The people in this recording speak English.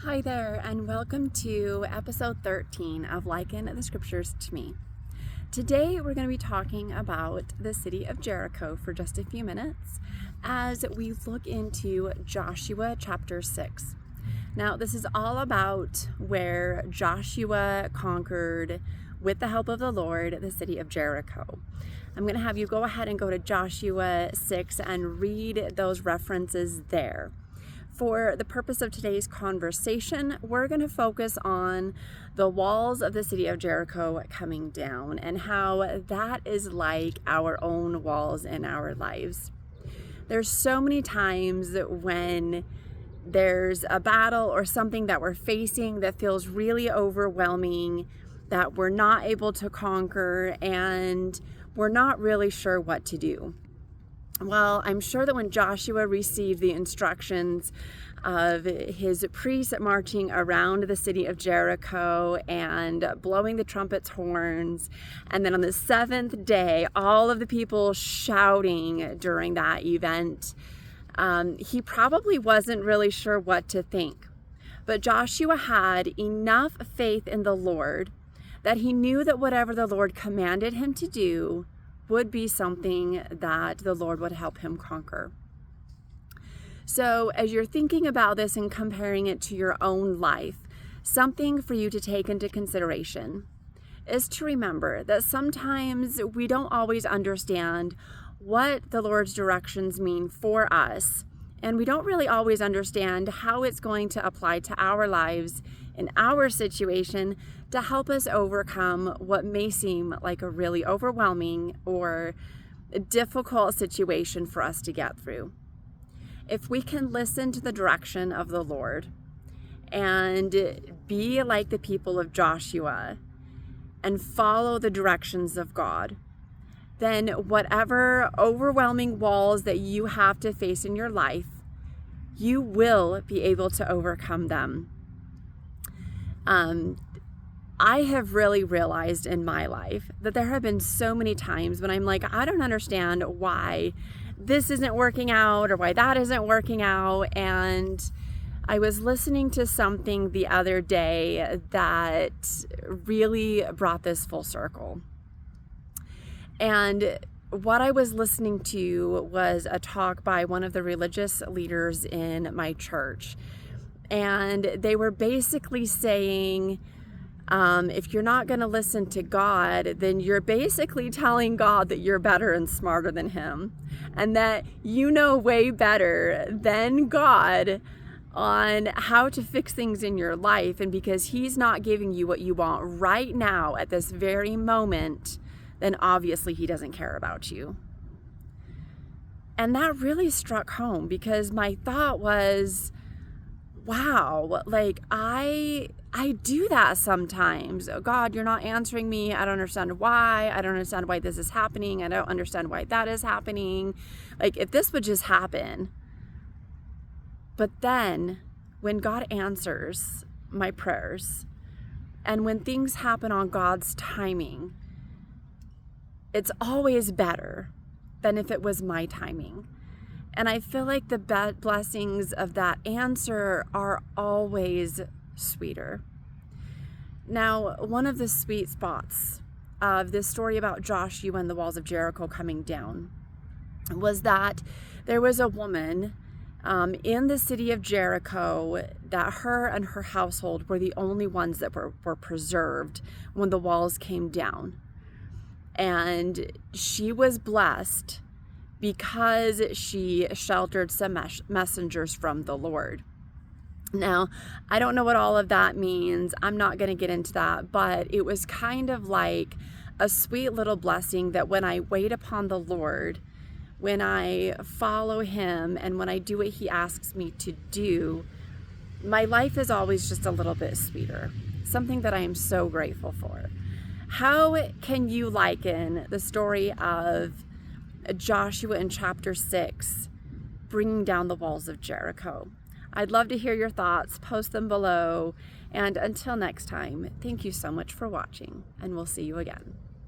Hi there, and welcome to episode 13 of Liken the Scriptures to Me. Today we're going to be talking about the city of Jericho for just a few minutes as we look into Joshua chapter 6. Now, this is all about where Joshua conquered, with the help of the Lord, the city of Jericho. I'm going to have you go ahead and go to Joshua 6 and read those references there. For the purpose of today's conversation, we're going to focus on the walls of the city of Jericho coming down and how that is like our own walls in our lives. There's so many times when there's a battle or something that we're facing that feels really overwhelming, that we're not able to conquer, and we're not really sure what to do. Well, I'm sure that when Joshua received the instructions of his priests marching around the city of Jericho and blowing the trumpets' horns, and then on the seventh day, all of the people shouting during that event, he probably wasn't really sure what to think. But Joshua had enough faith in the Lord that he knew that whatever the Lord commanded him to do would be something that the Lord would help him conquer. So as you're thinking about this and comparing it to your own life, something for you to take into consideration is to remember that sometimes we don't always understand what the Lord's directions mean for us, and we don't really always understand how it's going to apply to our lives in our situation to help us overcome what may seem like a really overwhelming or difficult situation for us to get through. If we can listen to the direction of the Lord and be like the people of Joshua and follow the directions of God, then whatever overwhelming walls that you have to face in your life, you will be able to overcome them. I have really realized in my life that there have been so many times when I'm like, I don't understand why this isn't working out or why that isn't working out. And I was listening to something the other day that really brought this full circle. And what I was listening to was a talk by one of the religious leaders in my church. And they were basically saying, if you're not going to listen to God, then you're basically telling God that you're better and smarter than him, and that you know way better than God on how to fix things in your life. And because he's not giving you what you want right now at this very moment, then obviously he doesn't care about you. And that really struck home, because my thought was, wow, like I do that sometimes. Oh, God, you're not answering me. I don't understand why. I don't understand why this is happening. I don't understand why that is happening. Like, if this would just happen. But then when God answers my prayers and when things happen on God's timing, it's always better than if it was my timing. And I feel like the blessings of that answer are always sweeter. Now, one of the sweet spots of this story about Joshua and the walls of Jericho coming down was that there was a woman in the city of Jericho that her and her household were the only ones that were preserved when the walls came down. And she was blessed because she sheltered some messengers from the Lord. Now, I don't know what all of that means. I'm not going to get into that, but it was kind of like a sweet little blessing that when I wait upon the Lord, when I follow him, and when I do what he asks me to do, my life is always just a little bit sweeter. Something that I am so grateful for. How can you liken the story of Joshua in chapter 6 bringing down the walls of Jericho? I'd love to hear your thoughts. Post them below. And until next time, thank you so much for watching, and we'll see you again.